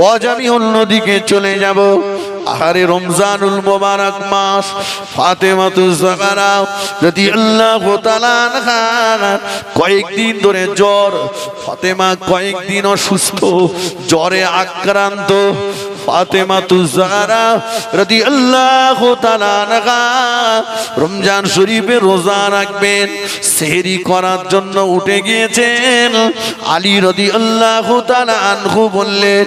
আজ আমি অন্যদিকে চলে যাব। আহারে রমজানুল মোবারক মাস, ফাতেমাতুজ জাহরা রাদিয়াল্লাহু তাআলা আনহা কয়েকদিন ধরে জ্বর, ফাতেমা কয়েকদিন অসুস্থ, জ্বরে আক্রান্ত। ফাতেমাতুজ জাহরা রাদিয়াল্লাহু তাআলা আনহা রমজান শরীফে রোজা রাখবেন, সেহরি করার জন্য উঠে গিয়েছেন। আলী রাদিয়াল্লাহু তাআলা আনহু বললেন,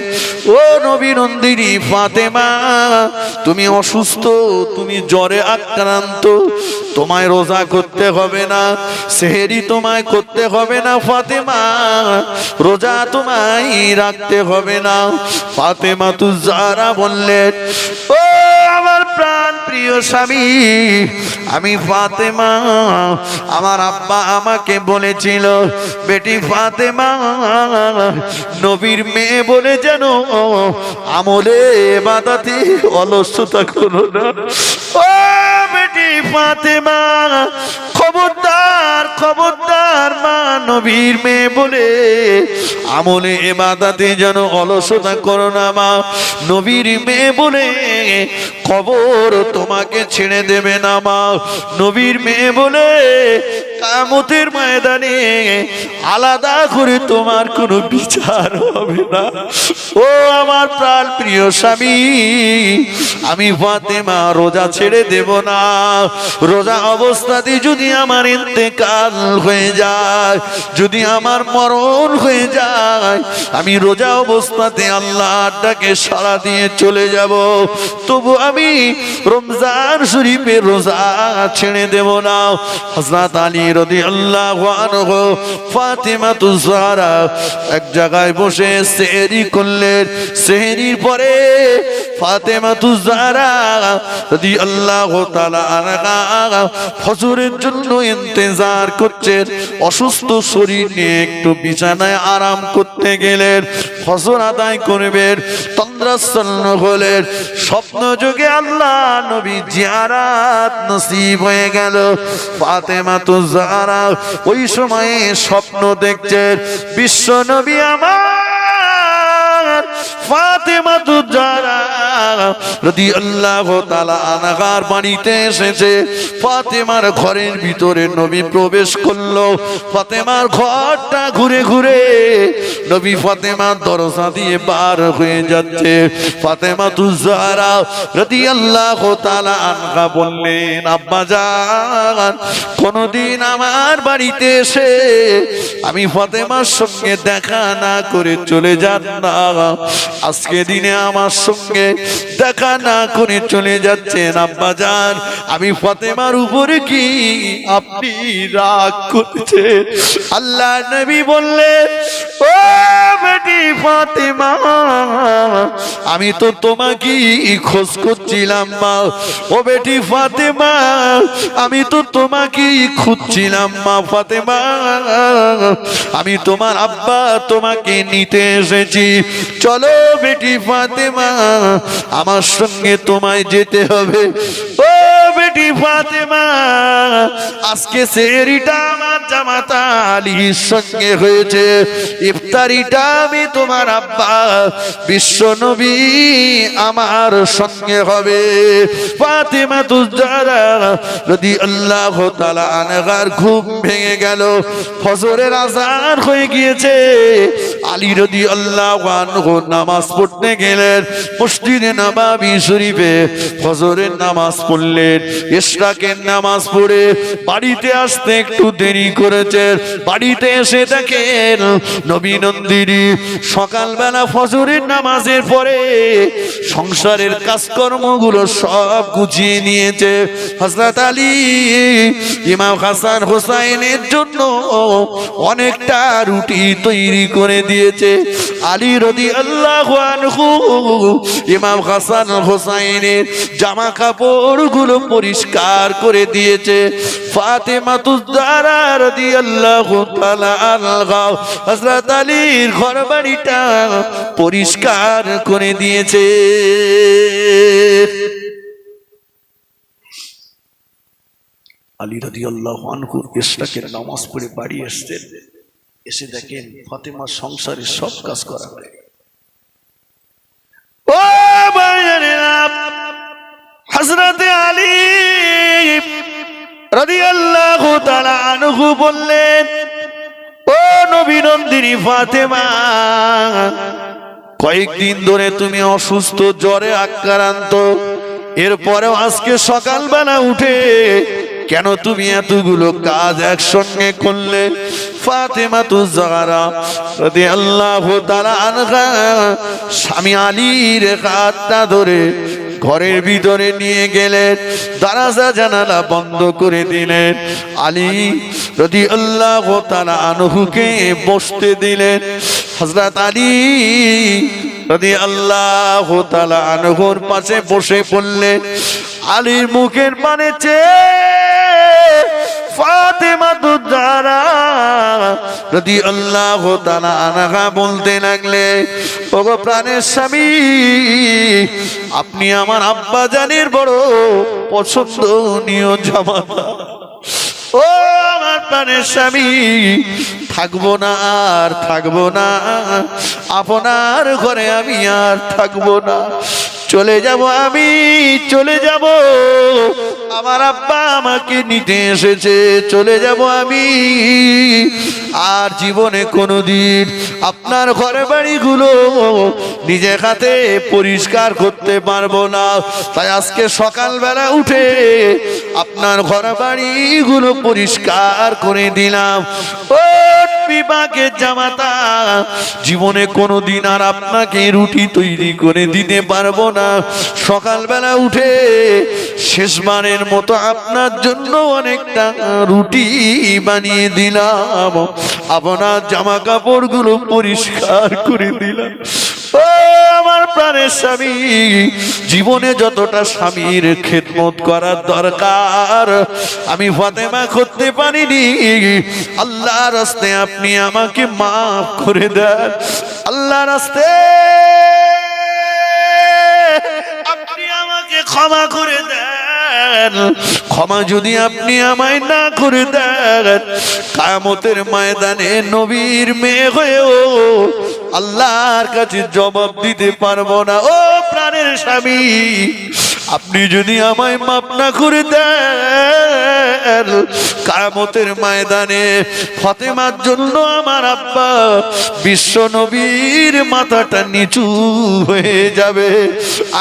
ও নবী নন্দিনী ফাতেমা, তুমি অসুস্থ, তুমি জ্বরে আক্রান্ত, তোমায় রোজা করতে হবে না, সেহরি তোমায় করতে হবে না ফাতেমা, রোজা তোমায় রাখতে হবে না। ফাতেমাতুজ জাহরা বললেন, ও আমার প্রাণ প্রিয় স্বামী, আমি ফাতেমা, আমার আব্বা আমাকে বলেছিল, বেটি ফাতেমা, নবীর মেয়ে বলে যেন আমলে ইবাদতে অলসতা করো না। ও বেটি ফাতেমা, খবরদার খবরদার মা, নবীর মেয়ে বলে আমলে ইবাদতে যেন অলসতা করো না মা। নবীর মেয়ে বলে কবর তোমাকে ছেড়ে দেবে না মা। নবীর মেয়ে বলে কিয়ামতের ময়দানে আলাদা করে তোমার কোনো বিচার হবে না। ও আমার প্রাণ প্রিয় স্বামী, আমি ফাতেমা রোজা ছেড়ে দেব না। রোজা অবস্থাতে যদি আমার ইন্তেকাল হয়ে যায়, যদি আমার মরণ হয়ে যায়, আমি রোজা অবস্থাতে আল্লাহর ডাকে সাড়া দিয়ে চলে যাব, তবু আমি রমজান শরীফে রোজা ছেড়ে দেব না। হযরত আলী রাদিয়াল্লাহু আনহু ফাতেমাতুজ জাহরা এক জায়গায় বসে সেহরি করলেন। সেহরির পরে ফাতেমাতুজ জাহরা রাদিয়াল্লাহু তাআলা আনহা ফজরের জন্য ইন্তজার করছেন। অসুস্থ শরীর নিয়ে একটু বিছানায় আরাম করতে গেলেন, ফজর আদায় করবেন, তন্দ্রাচ্ছন্ন হলেন। স্বপ্ন যুগে আল্লাহ নবী জিয়ারাত নসিব হয়ে গেল। ফাতেমাতুজ জাহরা ওই সময়ে স্বপ্ন দেখছেন, বিশ্ব নবী আমার ফাতেমাতুজ জাহরা রাদিয়াল্লাহু তাআলা আনহার বাড়িতে এসেছে। ফাতেমার ঘরের ভিতরে নবী প্রবেশ করলো। ফাতেমার ঘরটা ঘুরে ঘুরে নবী ফাতেমার দরজা দিয়ে পার হয়ে যাচ্ছে। ফাতেমাতুজ জাহরা রাদিয়াল্লাহু তাআলা আনহা বললেন, আব্বা জান, কোনদিন আমার বাড়িতে এসে আমি ফাতেমার সঙ্গে দেখা না করে চলে যান না, আজকে দিনে আমার সঙ্গে দেখা না করে চলে যাচ্ছেন। আব্বা জান, আমি ফাতেমার উপরে কি আপনি রাগ করছেন? আল্লাহ নবী বললেন, ও বেটি ফাতেমা, আমি তো তোমাকে খোঁজ করছিলাম মা। ও বেটি ফাতেমা, আমি তো তোমাকে খুঁজছিলাম মা। ফাতেমা, আমি তোমার আব্বা, তোমাকে নিতে এসেছি। চলো বেটি ফাতেমা, আমার সঙ্গে তোমায় যেতে হবে। ও বেটি ফাতেমা, আজকে সেহরিটা আমার জামাতা আলীর সঙ্গে হয়েছে, ইফতারিটা আমি তোমার আব্বা বিশ্ব নবী আমার সঙ্গে হবে। ফাতেমাতুজ জাহরা রাদিয়াল্লাহু তাআলা আনহার ঘুম ভেঙে গেল। ফজরের আযান হয়ে গিয়েছে। আলী রাদিয়াল্লাহু আনহু নামাজ পড়তে গেলেন মসজিদে নববী শরীফে। ফজরের নামাজ পড়লেন, ইশরাকের নামাজ পড়ে বাড়িতে আসতে একটু দেরি করেছেন। বাড়িতে এসে দেখেন নবী নন্দিনী সকালবেলা ফজরের নামাজের পরে সংসারের কাজকর্মগুলো সব গুছিয়ে নিয়েছে। হযরত আলী ইমাম হাসান হোসাইনের জন্য অনেকটা রুটি তৈরি করে দিয়েছে। আলী রাদিয়াল্লাহু আনহু ইমাম হাসান হোসাইনের জামা কাপড়গুলো পরিষ্কার করে দিয়েছে। ফাতেমাতুজ জাহরা রাদিয়াল্লাহু তাআলা আনহা হযরত আলীর ঘরবাড়িটা পরিষ্কার করে দিয়েছে। আলী রাদিয়াল্লাহু আনহু ইশরাকের নামাজ পড়ে বাড়ি আসছেন। এসে দেখেন ফাতেমার সংসারের সব কাজ করা হয়ে গেছে। বাজারেরা হযরত আলী রাদিয়াল্লাহু তাআলা আনহু বললেন, ও নবী নন্দিনী ফাতেমা, কয়েকদিন ধরে তুমি অসুস্থ, জ্বরে আক্রান্ত, এরপরেও আজকে সকালবেলা উঠে কেন তুমি এতগুলো কাজ একসঙ্গে করলে? ফাতেমাতুজ জাহরা রাদিয়াল্লাহু তাআলা আনহা স্বামী আলীর হাতটা ধরে ঘরের ভিতরে নিয়ে গেলেন, দরজা জানালা বন্ধ করে দিলেন, আলী রাদিয়াল্লাহু তাআলা আনহুকে বসতে দিলেন। হযরত আলী রাদিয়াল্লাহু তাআলা আনহুর পাশে বসে পড়লেন। আলীর মুখের পানে চেয়ে ফাতেমাতুজ জাহরা রাদিয়াল্লাহু তাআলা আনহা বলতে লাগলে, ওগো প্রাণের স্বামী, আপনি আমার আব্বা জানের বড় পছন্দনীয় জামাতা। ও আমার প্রাণের স্বামী, থাকবো না আর থাকবো না, আপনার ঘরে আমি আর থাকবো না, চলে যাব, আমি চলে যাব। আমার আব্বা আমাকে নিতে এসেছে, চলে যাব আমি। আর জীবনে কোনোদিন আপনার ঘরে বাড়িগুলো নিজে হাতে পরিষ্কার করতে পারবো না। তাই আজকে সকালবেলা উঠে আপনার ঘর বাড়িগুলো পরিষ্কার করে দিলাম। ও বিবাহের জামাতা, জীবনে কোনোদিন আর আপনাকে রুটি তৈরি করে দিতে পারবো না। সকালবেলা উঠে শেষবারের মতো আপনার জন্য অনেকটা রুটি বানিয়ে দিলাম, আপনার জামা কাপড়গুলো পরিষ্কার করে দিলাম। ও আমার প্রাণের স্বামী, জীবনে যতটা স্বামীর খেদমত করার দরকার আমি ফাতেমা করতে পারিনি। আল্লাহর রাস্তে আপনি আমাকে মাফ করে দেন, আল্লাহর রাস্তে আপনি আমাকে ক্ষমা করে দেন। ক্ষমা যদি আপনি আমায় না করে দেন, কিয়ামতের ময়দানে নবীর মেয়ে হয়েও আল্লাহর কাছে জবাব দিতে পারবো না। ও প্রাণের স্বামী, আপনি যদি আমায় মাফ না করে দেন, কিয়ামতের ময়দানে ফাতেমার জন্য আমার আব্বা বিশ্ব নবীর মাথাটা নিচু হয়ে যাবে।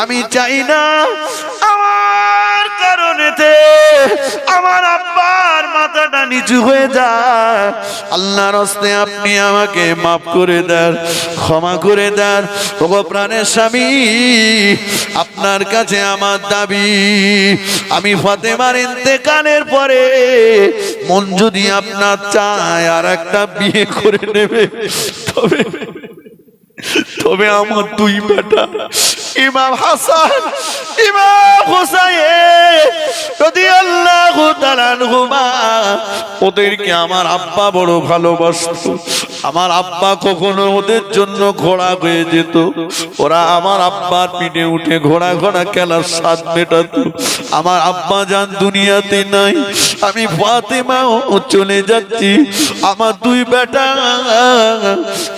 আমি চাই না আমার কারণেতে আমার আব্বার মাথাটা নিচু হয়ে যায়। আল্লাহর রাস্তে আপনি আমাকে মাফ করে দেন, ক্ষমা করে দেন। ওগো প্রাণের স্বামী, আপনার কাছে আমার দাবি, আমি ফাতেমার ইন্তেকালের পরে মন যদি আপনার চায় আর একটা বিয়ে করে নেবে, তবে আমার দুই বেটা ইমাম হাসান, ইমাম হুসাইন রাদিয়াল্লাহু তাআলা আনহুমা, ওদেরকে আমার আব্বা বড় ভালোবাসতো। আমার আব্বা কখনো ওদের জন্য ঘোড়া হয়ে যেত, ওরা আমার আব্বার পিঠে উঠে ঘোড়া ঘোড়া খেলার স্বাদ মেটাতো। আমার আব্বা জান দুনিয়াতে নাই, আমি ফাতেমাও চলে যাচ্ছি, আমার দুই বেটা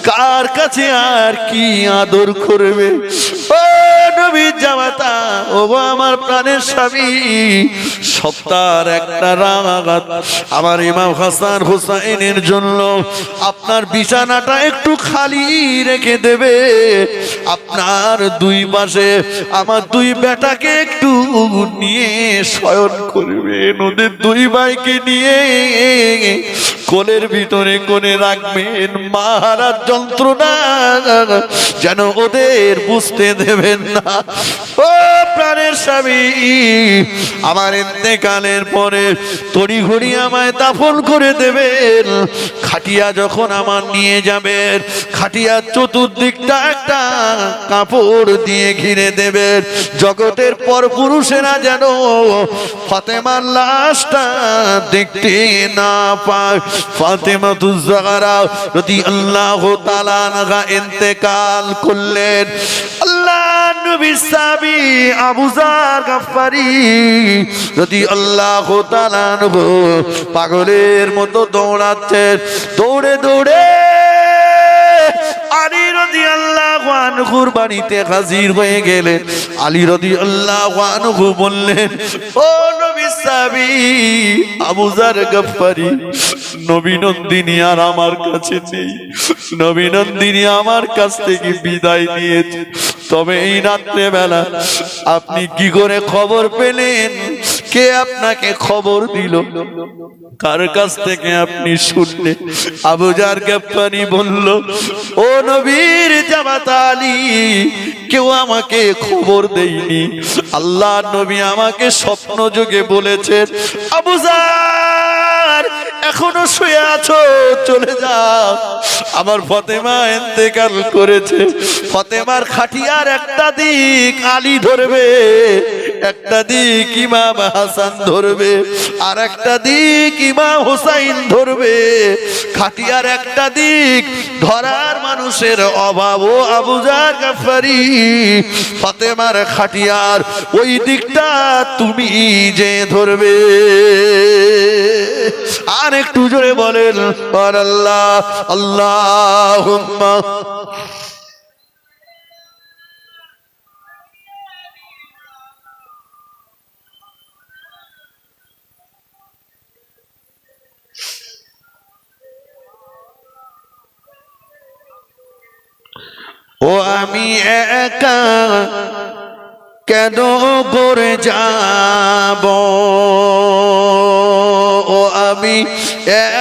কার কাছে আর কি আদর করবে? ও নবীর জামাতা, ও আমার প্রাণের স্বামী, সপ্তাহের একটা রাত আমার ইমাম হাসান হুসাইনের জন্য আপনার বিছানাটা একটু খালি রেখে দেবে। আপনার দুই পাশে আমার দুই বেটাকে একটু নিয়ে শয়ন করবেন, ওদের দুই ভাইকে নিয়ে কোলের ভিতরে করে রাখবেন। মারার যন্ত্রণা যেন ওদের বুঝতে দেবেন না। ও প্রাণের স্বামী, আমার ইন্তেকালের পরে তড়িঘড়ি আমায় দাফন করে দেবেন। খাটিয়া যখন আমার নিয়ে যাবেন, খাটিয়ার চতুর্দিকটা একটা কাপড় দিয়ে ঘিরে দেবেন, জগতের পর পুরুষেরা যেন ফাতেমার লাশটা দেখতে না পায়। ফাতেমাতুজ জাহরা রাদিয়াল্লাহু তাআলা আনহা ইন্তেকাল করলেন। আল্লাহ নবী সাহাবী আবু যার গফফারি রাদিয়াল্লাহু তাআলা আনহু পাগলের মতো দৌড়াচ্ছেন, দৌড়ে দৌড়ে আলী রাদিয়াল্লাহু আনহুর বাড়িতে হাজির হয়ে গেলেন। আলী রাদিয়াল্লাহু আনহু বললেন, ও নবীর সাহাবী আবু যার গফফারি, নবী নন্দিনী আর আমার কাছে নেই, নবী নন্দিনী আমার কাছ থেকে বিদায় নিয়েছে। তবে এই রাত্রে বেলা আপনি কি করে খবর পেলেন? কে আপনাকে খবর দিল? কার কাছ থেকে আপনি শুনলেন? আবু যার গফফারি বলল, ও নবীর জামাতা আলী, কেউ আমাকে খবর দেয়নি। আল্লাহ নবী আমাকে স্বপ্ন যোগে বলেছেন, আবু যার এখনো শুয়ে আছো, চলে যাও। আমার ফাতেমা ইন্তেকাল করেছে। ফাতেমার খাটিয়ার একটা দিক আলী ধরবে, একটা দিক ইমাম হাসান ধরবে, আর একটা দিক ইমাম হুসাইন ধরবে। খাটিয়ার একটা দিক ধরার মানুষের অভাব। ও আবু যার গফফারি, ফাতেমার খাটিয়ার ওই দিকটা তুমি যে ধরবে। আর একটু জোরে বলেন আল্লাহ আল্লাহুম্মা। ও আমি একা কেন করে যাব, ও আমি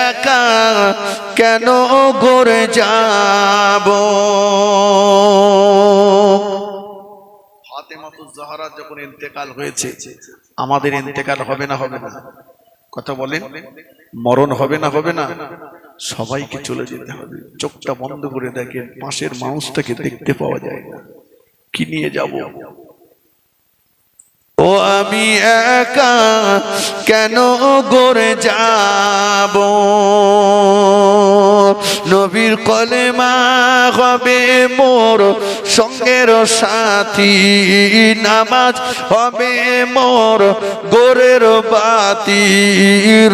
একা কেন করে যাব। ফাতেমাতুজ জাহরা যখন ইন্তেকাল হয়েছে, আমাদের ইন্তেকাল হবে না হবে না? কথা বলেন, মরণ হবে না হবে না? সবাইকে চলে যেতে হবে। চোখটা বন্ধ করে দেখেন, পাশের মানুষটাকে দেখতে পাওয়া যায় না। কি নিয়ে যাব? ও আমি একা কেন করে যাব, নবীর কলেমা হবে মোর সঙ্গের সাথী, নামাজ হবে মোর গোরের বাতি,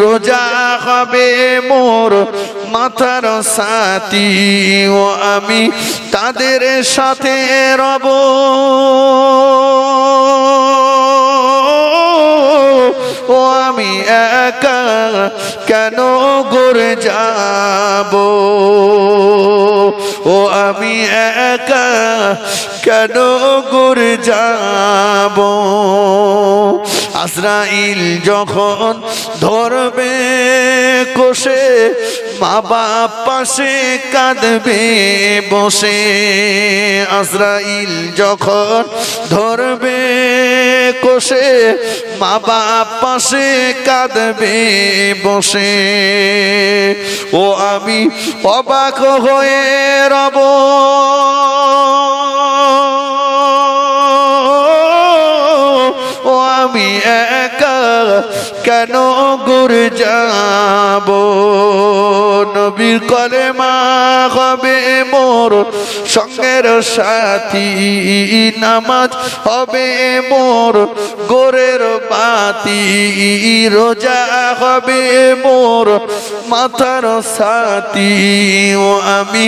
রোজা হবে মোর মাথার সাথী। ও আমি তাদের সাথে রব, ও আমি একা কেন করে যাব, ও আমি একা কেন করে যাব। আজরাইল যখন ধরবে কষে, মা বাপ পাশে কাঁদবে বসে। আজরাইল যখন ধরবে কষে, মা বাপ পাশে কাঁদবে বসে। ও আমি অবাক হয়ে রব, ও আমি একা কেন করে যাব, নবীর কলেমা হবে মোর সঙ্গের সাথী, নামাজ হবে মোর গোরের বাতি, রোজা হবে মোর মাথার সাথী। ও আমি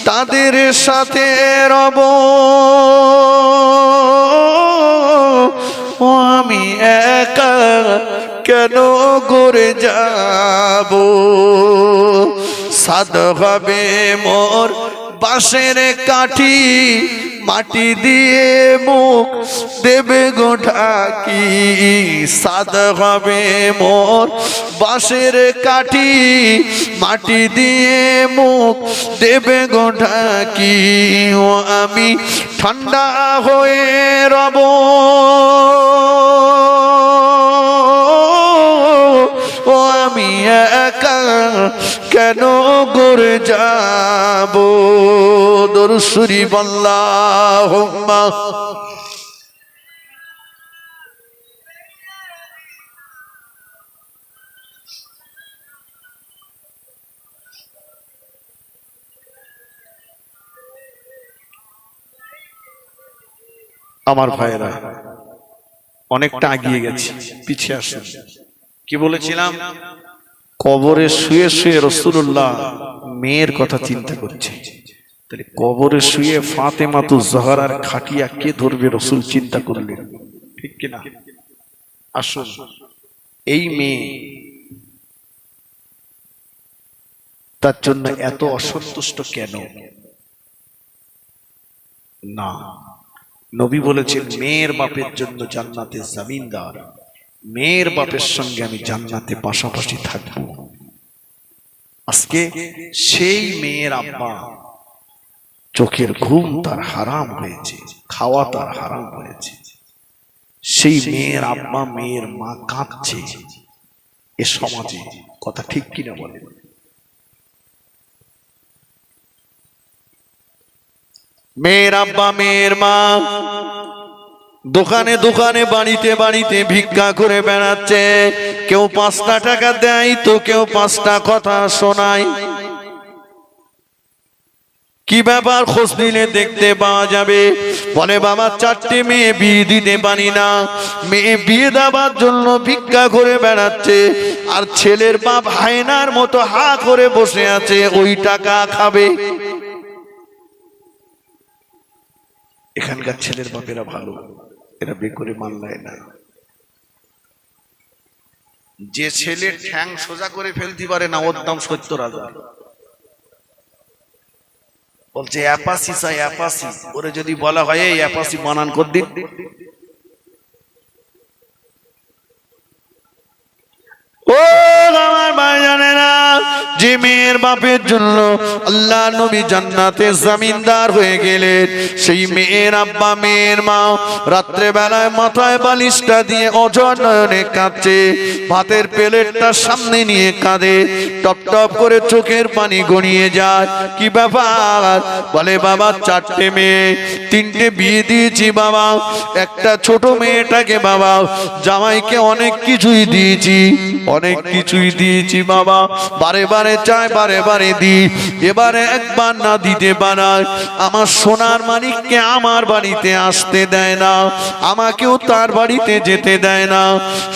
তাদের সাথে রব, ও আমি একা কেন করে যাব। সাদ হবে মোর বাঁশের কাঠি, মাটি দিয়ে মুখ দেবে গো ঢাকি। সাদ হবে মোর বাঁশের কাঠি, মাটি দিয়ে মুখ দেবে গো ঢাকি। ও আমি ঠান্ডা হয়ে রব, ও আমি একা কেন করে যাব। দরুদ শরীফ আল্লাহুম্মা। আমার ভাইরা অনেকটা এগিয়ে গেছে, পিছিয়ে আসুন। কি বলেছিলাম? কবরে শুয়ে শুয়ে রাসূলুল্লাহ মেয়ের কথা চিন্তা করছে। তাহলে কবরে শুয়ে ফাতেমাতুজ জাহরার খাটিয়া কে ধরবে রসুল চিন্তা করলেন, ঠিক কিনা? আসুন, এই মেয়ে তার জন্য এত অসন্তুষ্ট কেন? না, নবী বলেছেন মেয়ের বাপের জন্য জান্নাতে জমিনদার, মেয়ের বাপের সঙ্গে আমি জান্নাতে পাশাপাশি থাকবো। আজকে সেই মেয়ের আব্বা চোখের ঘুম তার হারাম হয়েছে, খাওয়া তার হারাম হয়েছে, সেই মেয়ের আব্বা মেয়ের মা কাঁদছে এ সমাজে, কথা ঠিক কিনা বলেন? মেয়ের আব্বা মেয়ের মা দোকানে দোকানে বাড়িতে বাড়িতে ভিক্ষা করে বেড়াচ্ছে, কেউ 5টা টাকা দেয় তো কেউ 5টা কথা শোনায়। কি ব্যাপার? খোঁজ নিলে দেখতে পাওয়া যাবে। বলে বাবা 4টে মেয়ে বিয়ে দিতে পারি না, মেয়ে বিয়ে দেওয়ার জন্য ভিক্ষা করে বেড়াচ্ছে, আর ছেলের বাপ হায়নার মতো হা করে বসে আছে, ওই টাকা খাবে। এখানকার ছেলের বাপেরা ভালো, এরা বিয়ে করে মানলায় না। যে ছেলে ঠ্যাং সোজা করে ফেলতে পারে না, ওর দাম 70,000। বলছে অ্যাপাসি চাই, অ্যাপাসি। ওরে যদি বলা হয় এই অ্যাপাসি বানান কর দিন, ও আমার ভাইজানেরা, যে মেয়ের বাপের জন্য আল্লাহ নবী জান্নাতে জমিনদার হয়ে গেলেন, সেই মেয়ের আব্বা মেয়ের মা রাত্রে বেলায় মাথায় বালিশটা দিয়ে অঝর নয়নে কাঁদছে, ভাতের প্লেটটা সামনে নিয়ে কাঁদে, টপ টপ করে চোখের পানি গড়িয়ে যায়। কি ব্যাপার? বলে বাবা 4টে মেয়ে, 3টে বিয়ে দিয়েছি বাবা, একটা ছোট মেয়েটাকে বাবা জামাইকে অনেক কিছুই দিয়েছি, অনেক কিছুই দিয়েছি বাবা, বারে বারে চাই, বারে বারে দিই, এবারে একবার না দিতে পারায় আমার সোনার মানিককে আমার বাড়িতে আসতে দেয় না, আমাকেও তার বাড়িতে যেতে দেয় না,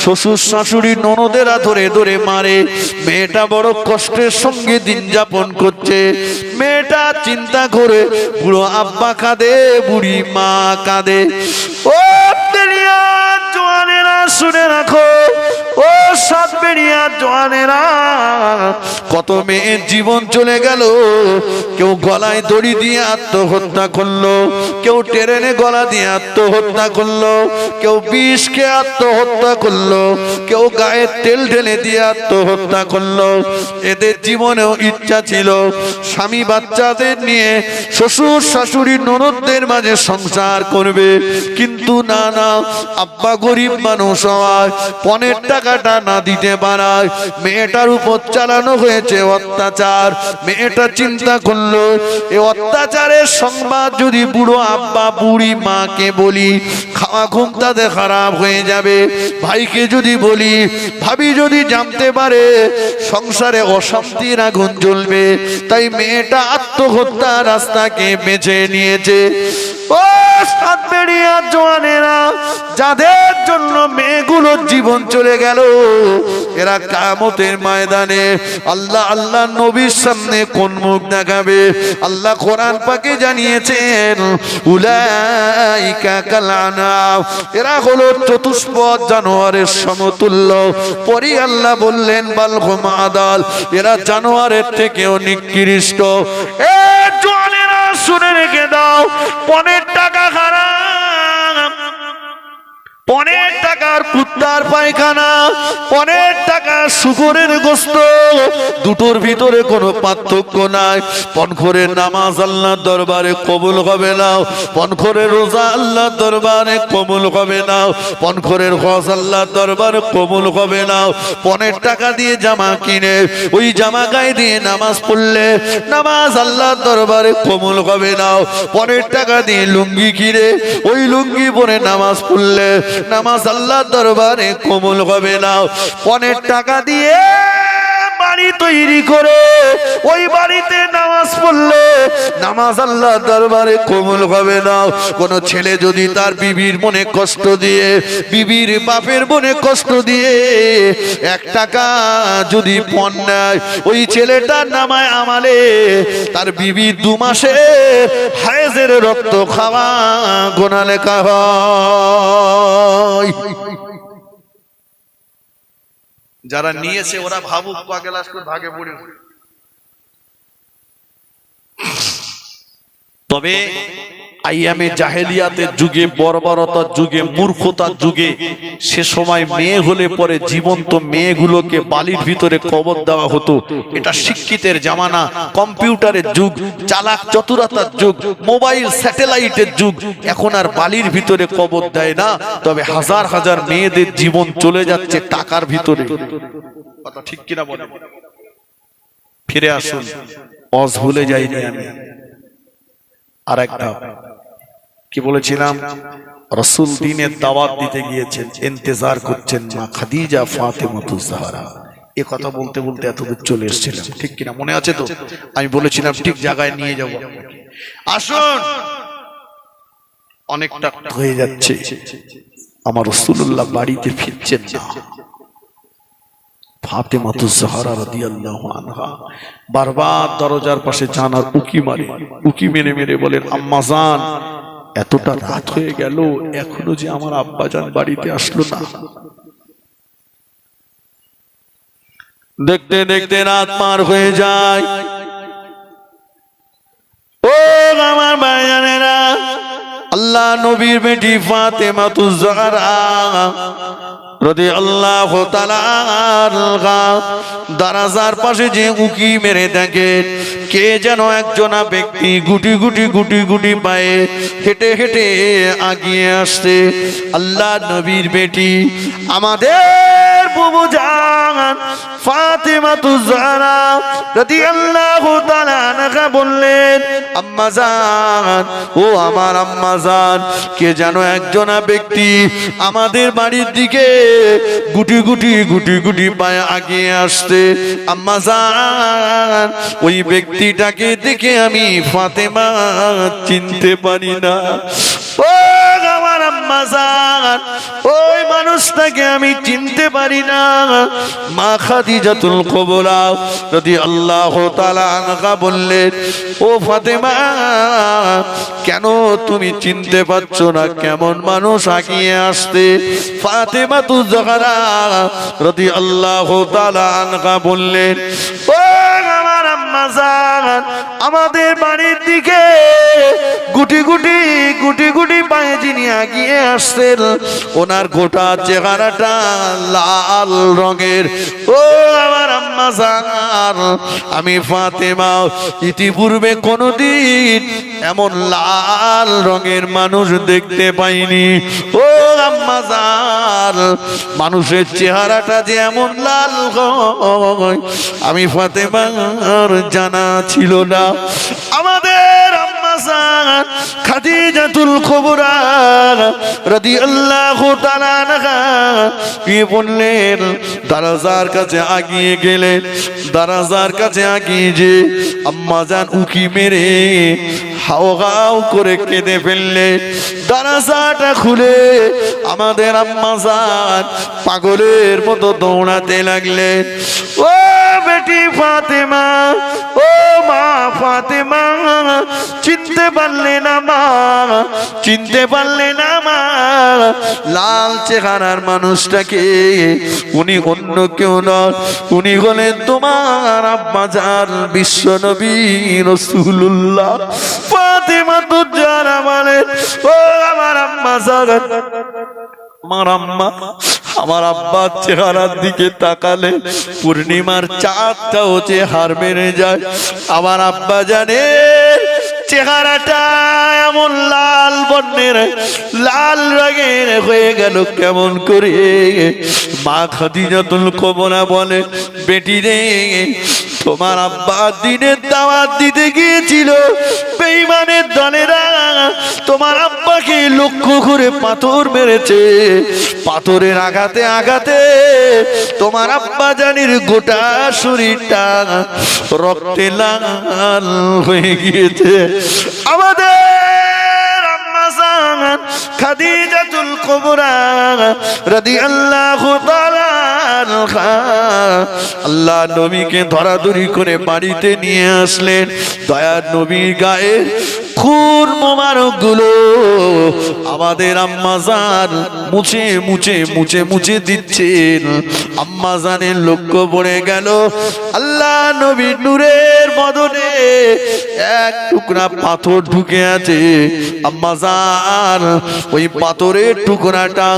শ্বশুর শাশুড়ি ননদেরা ধরে ধরে মারে, মেয়েটা বড় কষ্টের সঙ্গে দিন যাপন করছে। মেয়েটা চিন্তা করে বুড়ো আব্বা কাঁদে, বুড়ি মা কাঁদে। ও বেরিয়া জোয়ানেরা শুনে রাখো, ও সব বেরিয়া জোয়ানেরা, কত মেয়ের জীবন চলে গেল। কেউ গলায় দড়ি দিয়ে আত্মহত্যা করলো, কেউ ট্রেনে গলা দিয়ে আত্মহত্যা করলো, কেউ বিষ খেয়ে আত্মহত্যা করলো, কেউ গায়ে তেল ঢেলে দিয়ে আত্মহত্যা করলো। এদের জীবনেও ইচ্ছা ছিল স্বামী বাচ্চাদের নিয়ে শ্বশুর শাশুড়ি ননদদের মাঝে সংসার করবে, কিন্তু না না, আব্বা গরিব মানুষ হওয়ায় পনের টাকাটা না দিতে পারায় মেয়েটার উপর চালানো হয়েছে অত্যাচার। মেয়েটা চিন্তা করলো এই অত্যাচারের সংবাদ যদি বুড়ো আব্বা বুড়ি মাকে বলি, খাওয়া ঘুম তাদের খারাপ হয়ে যাবে। ভাইকে যদি বলি, ভাবি যদি জানতে পারে, সংসারে অশান্তির আগুন জ্বলবে। তাই মেয়েটা আত্মহত্যার রাস্তাকে বেছে নিয়েছে। ও সাতবেড়িয়া জওয়ানেরা, যাদের জন্য মেয়েগুলোর জীবন চলে গেল, এরা কিয়ামতের ময়দানে আল্লাহ আল্লাহ নবীর সামনে কোন মুখ দেখাবে? আল্লাহ কোরআন পাকে জানিয়েছেন উলাইকা কাল আনাম, এরা হলো চতুষ্পদ জানোয়ারের সমতুল্য। পরে আল্লাহ বললেন বাল হুম আদাল, এরা জানোয়ারের থেকেও নিকৃষ্ট। এ জওয়ানেরা শুনে রেখে দাও, 15 টাকা হারাম, 15 টাকার কুত্তার পায়খানা, 15 টাকার শুকরের গোশত, দুটোর ভিতরে কোনো পার্থক্য নাই। পনখরের নামাজ আল্লাহর দরবারে কবুল হবে না, পনখরের রোজা আল্লাহর দরবারে কবুল হবে না, পনখরের হজ আল্লাহর দরবারে কবুল হবে না। 15 টাকা দিয়ে জামা কিনে ওই জামা গায়ে দিয়ে নামাজ পড়লে নামাজ আল্লাহর দরবারে কবুল হবে না। 15 টাকা দিয়ে লুঙ্গি কিনে ওই লুঙ্গি পরে নামাজ পড়লে নামাজ আল্লাহর দরবারে কবুল হবে না। 15 টাকা দিয়ে বাড়ি তৈরি করে ওই বাড়িতে নামাজ পড়লে নামাজ আল্লাহ দরবারে কবুল হবে না। কোন ছেলে যদি তার বিবির মনে কষ্ট দিয়ে, বিবির বাপের মনে কষ্ট দিয়ে 1 টাকা যদি পণ নেয়, ওই ছেলেটার নামায় আমালে তার বিবি 2 মাসে হায়েজের রক্ত খাওয়া গোনা লেখা হয়। যারা নিয়েছে ওরা ভাবুক পাকে লাশ করে ভাগে পড়ে। তবে আইয়ামে জাহেলিয়াতের যুগে, বর্বরতার যুগে, মূর্খতার যুগে, সে সময় মেয়ে হলে পরে জীবন্ত মেয়েগুলোকে বালির ভিতরে কবর দেওয়া হতো। এটা শিক্ষিতের জামানা, কম্পিউটারের যুগ, চালাক চতুরতার যুগ, মোবাইল স্যাটেলাইটের যুগ। এখন আর বালির ভিতরে কবর দেয় না, তবে হাজার হাজার মেয়েদের জীবন চলে যাচ্ছে টাকার ভিতরে। কথা ঠিক কিনা বলেন? ফিরে আসুন, অজ ভুলে যাইনি আমি। আর একটা কি বলেছিলাম, রাসূল দ্বীনের দাওয়াত দিতে গিয়েছেন, ইন্তজার করছেন মা খাদিজা ফাতেমাতুজ জাহরা। এই কথা বলতে বলতে এতদূর চলে এসেছিলাম, ঠিক কিনা মনে আছে তো? আমি বলেছিলাম ঠিক জায়গায় নিয়ে যাব। আসুন, অনেকটা হয়ে যাচ্ছে, আমার রাসূলুল্লাহ বাড়িতে ফিরছেন না। ফাতেমাতুজ জাহরা রাদিয়াল্লাহু আনহা বারবার দরজার পাশে জানার উকি মারে, উকি মেরে মেরে বলেন, আম্মাজান এতটা রাত হয়ে গেল, এখনো যে আমার আব্বাজান বাড়িতে আসলো না। দেখতে দেখতে রাত পার হয়ে যায়। ও আমার ভাইজানেরা, আল্লাহ নবীর বেটি ফাতেমাতুজ জাহরা রাদিয়াল্লাহু তাআলা আনহা দরজার পাশে যে উকি মেরে দেখেন, কে যেন একজন ব্যক্তি গুটি গুটি গুটি গুটি পায়ে হেঁটে হেঁটে আগিয়ে আসছে। আল্লাহ নবীর বেটি আমাদের বুবু জান ফাতেমাতুজ জাহরা রাদিয়াল্লাহু তাআলা আনহা বললেন, আম্মা জান, ও আমার আম্মা জান, কে যেন একজন ব্যক্তি আমাদের বাড়ির দিকে গুটি গুটি গুটি গুটি পায়ে আগিয়ে আসছে। আম্মা জান, ওই ব্যক্তিটাকে দেখে আমি ফাতেমা চিনতে পারি না। ও আমার আম্মা জান, ওই মানুষটাকে আমি চিনতে পারি না। মা খাদিজাতুল কুবরা রাদিয়াল্লাহু তাআলা আনহা বললেন, ও ফাতেমা, কেন তুমি চিনতে পারছো না কেমন মানুষ আগিয়ে আসছে? ফাতেমাতুজ জাহরা রাদিয়াল্লাহু তাআলা আনহা বললেন, ও আমার আম্মা জান, আমাদের বাড়ির দিকে গুটি গুটি গুটি গুটি পায়ে যিনি আগিয়ে আসছেন, ওনার গোটা চেহারাটা লাল রঙের। ও আমার আম্মা জান, আমি ফাতেমা ইতিপূর্বে কোনদিন এমন লাল রঙের মানুষ দেখতে পাইনি। ও আম্মা জান, মানুষের চেহারাটা যে এমন লাল হয় আমি ফাতেমার জানা ছিল না। আমাদের আম্মা জান খাদিজাতুল কুবরা রাদিয়াল্লাহু তাআলা আনহা কি বললেন, দরজার কাছে আগিয়ে গেলেন। দরজার কাছে আগিয়ে যে আম্মা জান উকি মেরে হাও হাও করে কেঁদে ফেললেন। দরজাটা খুলে আমাদের আম্মা জান পাগলের মতো দৌড়াতে লাগলেন। ও বেটি ফাতেমা, ও মা ফাতেমা, চিনতে পারলে না মা, চিনতে পারলে না মা, লাল চেহারার মানুষটাকে? উনি অন্য কেউ নন, উনি হলেন তোমার আব্বা জান বিশ্ব নবী রাসূলুল্লাহ। ফাতেমাতুজ জাহরা বলেন, ও আমার আম্মা জান, আমার আম্মা আমার আব্বার চেহারার দিকে তাকালে পূর্ণিমার চাঁদটাও যে হার মেরে যায়। আমার আব্বা জানে চেহারাটা এমন লাল বর্ণের, লাল রঙের হয়ে গেল কেমন করে? মা খাদিজাতুল কুবরা বলে, বেটি রে, তোমার আব্বা দিনের দাওয়াত দিতে গিয়েছিল, বেঈমানের দলেরা তোমার আব্বা আব্বাকে লক্ষ্য করে পাথর মেরেছে। পাথরের আঘাতে আঘাতে তোমার আব্বা জানির গোটা শরীরটা রক্তে লাল হয়ে গিয়েছে। আমাদের খাদিজাতুল কুবরা রাদিয়াল্লাহু তাআলা আনহা আল্লাহ নবীকে ধরাধরি করে বাড়িতে নিয়ে আসলেন। দয়ার নবীর গায়ে খুন মোবারক গুলো আমাদের আম্মাজান মুছে মুছে মুছে মুছে দিচ্ছেন। আম্মাজানের লক্ষ্য পড়ে গেল আল্লাহ নবীর নূরের বদনে এক টুকরা পাথর ঢুকে আছে। আম্মাজান ওই পাথরের টুকরাটা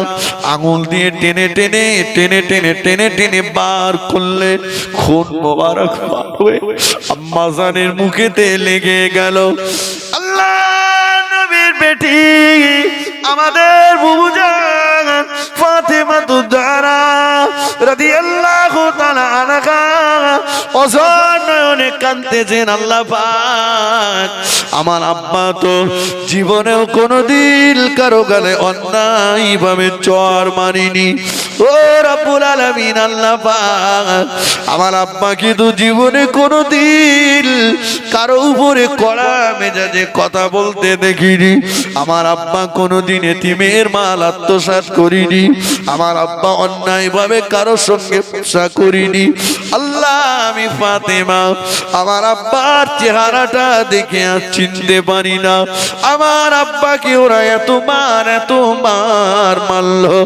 আঙুল দিয়ে টেনে টেনে টেনে টেনে টেনে টেনে বার করলেন। খুন মোবারক হয়ে আম্মাজানের মুখেতে লেগে গেল। আল্লাহ নবীর বেটি আমাদের বুবুজান ফাতেমা তুজারা রাদিয়াল্লাহু তাআলা আনহা অঝর নয়নে কাঁদতেছেন। আল্লাহ পাক আমার আব্বা তো জীবনেও কোনোদিন কারো গালে অন্যায় ভাবে চর মারিনি। ও রব্বুল আলামিন আল্লাহ পাক আমার আব্বা কিন্তু জীবনে কোনোদিন কারো উপরে কড়া মেজাজে কথা বলতে দেখিনি। আমার আব্বা কোনোদিন এতিমের মাল আত্মসাৎ করিনি। আমার আব্বা অন্যায় ভাবে কারো সঙ্গে পোষা করিনি। আল্লাহ আমি ফাতেমা আমার আব্বার চেহারাটা দেখে আর চিনতে পারি না। আমার আব্বাকে ওরা এত মার মারলো।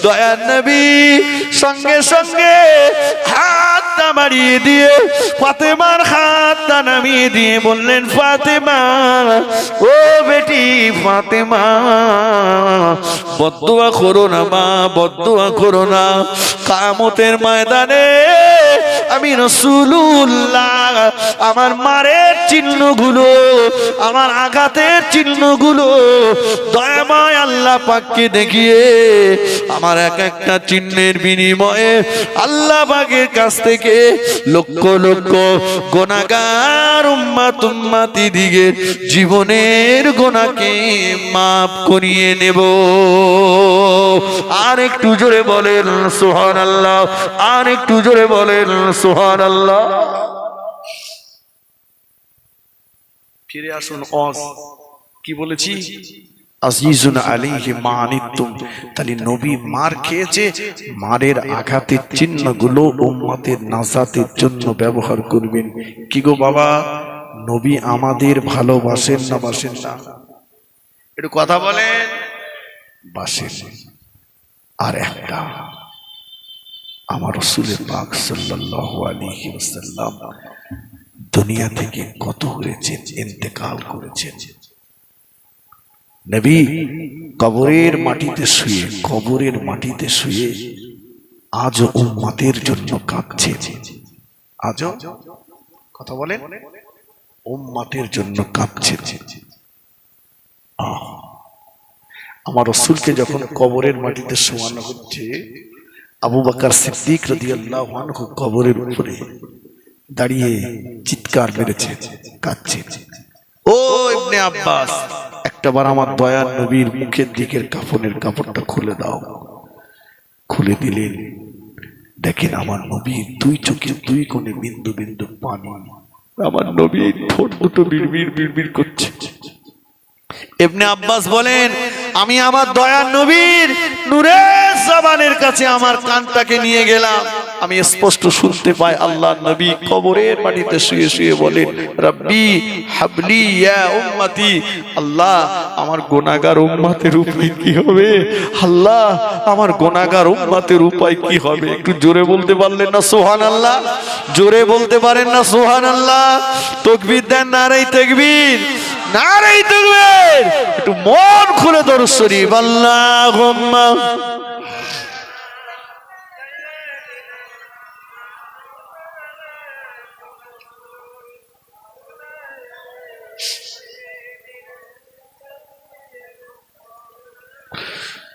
দয়ার নবী সঙ্গে সঙ্গে হাতটা বাড়িয়ে দিয়ে ফাতেমার হাতটা নামিয়ে দিয়ে বললেন, ফাতেমা ও বেটি ফাতেমা বদদুয়া করো না মা, বদদুয়া করো না। কিয়ামতের ময়দানে আমি রাসূলুল্লাহ আমার মারের চিহ্নগুলো আমার আঘাতের চিহ্নগুলো দয়াময় আল্লাহ পাককে দেখিয়ে আমার এক একটা চিহ্নের বিনিময়ে আল্লাহ পাকের কাছ থেকে লক্ষ লক্ষ গুনাহগার উম্মতি দিগের জীবনের গুনাহকে মাফ করিয়ে নেব। আর একটু জোরে বলেন সুবহানাল্লাহ, আর একটু জোরে বলেন সুবহানাল্লাহ। ফিরে আসুন। কি বলেছি? আজিজুন আলাইহি মা আনিতুম। তাহলে নবী মার খেয়েছে, মারের আঘাতের চিহ্নগুলো উম্মতের নাজাতের জন্য ব্যবহার করবেন। কি গো বাবা, নবী আমাদের ভালোবাসেন না বাসেন না? একটু কথা বলেন। বাসেন। আর একটা আমার রাসূল পাক সাল্লাল্লাহু আলাইহি ওয়াসাল্লাম দুনিয়া থেকে কত হয়েছে, ইন্তেকাল করেছেন। নবী কবরের মাটিতে শুয়ে আজও উম্মতের জন্য কাঁদছে। আজও কথা বলেন, উম্মতের জন্য কাঁদছে। আমার রাসূলকে যখন কবরের মাটিতে শোয়ানো হচ্ছে, আবু বকর সিদ্দিক রাদিয়াল্লাহু আনহু কবরের উপরে দাঁড়িয়ে চিৎকার মেরেছে, কাঁদছে। ও ইবনে আব্বাস, একটাবার আমার দয়ার নবীর মুখের দিকের কাফনের কাপড়টা খুলে দাও। খুলে দিলেন। দেখেন আমার নবীর দুই চোখের দুই কোণে বিন্দু বিন্দু পানি। আমার নবীর ঠোঁট দুটো বিড়বিড় বিড়বিড় করছে। ইবনে আব্বাস বলেন, আমি আমার দয়ার নবীর নূরের জবানের কাছে আমার কানটাকে নিয়ে গেলাম। আমি স্পষ্ট শুনতে পাই আল্লাহর নবী কবরের মাটিতে শুয়ে শুয়ে বলেন, রব্বি হাবলি ইয়া উম্মতি। আল্লাহ আমার গুনাহগার উম্মতের উপায় কি হবে? আল্লাহ আমার গুনাহগার উম্মতের উপায় কি হবে? একটু জোরে বলতে পারলেন না সুবহানাল্লাহ? জোরে বলতে পারেন না সুবহানাল্লাহ? তাকবীর দেন, নারে তাকবীর, নারে তাকবীর। একটু মন খুলে দরুদ শরীফ আল্লাহুম্মা।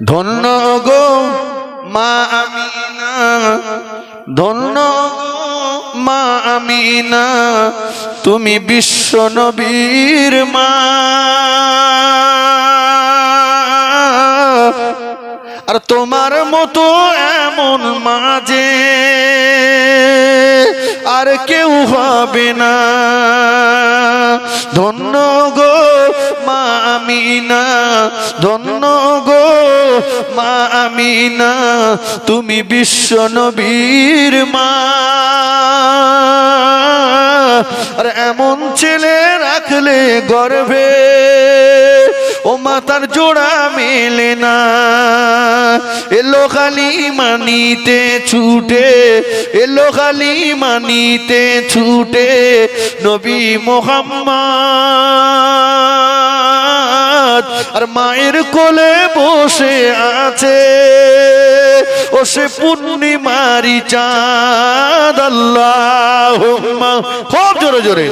ধন্য গো মা আমিনা, ধন্য গো মা আমিনা, তুমি বিশ্ব নবীর মা। আর তোমার মতো এমন মাঝে আর কেউ হবে না। ধন্য গো মা আমিনা, ধন্য গো মা আমিনা, তুমি বিশ্ব নবীর মা। আর এমন ছেলে রাখলে গর্ভে ও মাতার জোড়া মেলে না। এলো খালি মানিতে ছুটে, এলো খালি মানিতে ছুটে নবী মুহাম্মদ। আর মায়ের কোলে বসে আছে ও সে পূর্ণিমারি চাঁদ। আল্লাহুম্মা, খুব জোরে জোরে।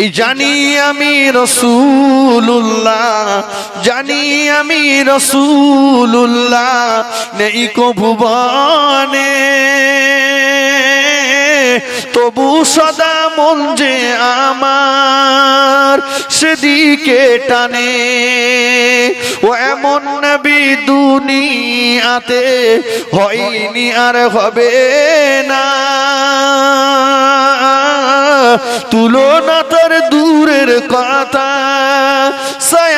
এই জানি আমি রাসূলুল্লাহ, জানি আমি রাসূলুল্লাহ, নেই কো ভুবনে তবু সদা মন যে আমার সেদিকে টানে। ও এমন নবী দুনিয়াতে হয়নি আর হবে না, তুলনা তার দূরের কথা, ছায়া